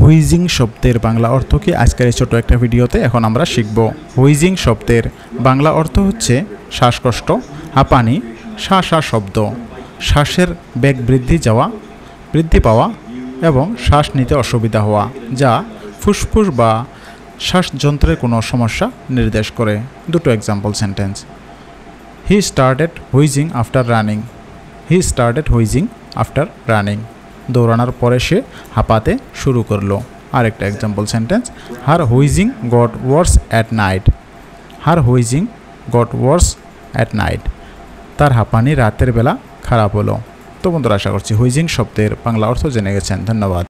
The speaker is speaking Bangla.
হুইজিং শব্দের বাংলা অর্থ কি আজকের এই ছোট একটা ভিডিওতে এখন আমরা শিখব। হুইজিং শব্দের বাংলা অর্থ হচ্ছে শ্বাসকষ্ট, হাঁপানি, শ্বাস শব্দ, শ্বাসের বেগ বৃদ্ধি পাওয়া এবং শ্বাস নিতে অসুবিধা হওয়া, যা ফুসফুস বা শ্বাসযন্ত্রের কোনো সমস্যা নির্দেশ করে। দুটো example sentence. He started wheezing after running. He started wheezing after running. দৌড়ানোর পরে সে হাঁপাতে শুরু করলো। আরেকটা example sentence. Her wheezing got worse at night. Her wheezing got worse at night. তার হাঁপানি রাতের বেলা খারাপ হলো। তো বন্ধুরা, আশা করছি হুইজিং শব্দের বাংলা অর্থ জেনে গেছেন। ধন্যবাদ।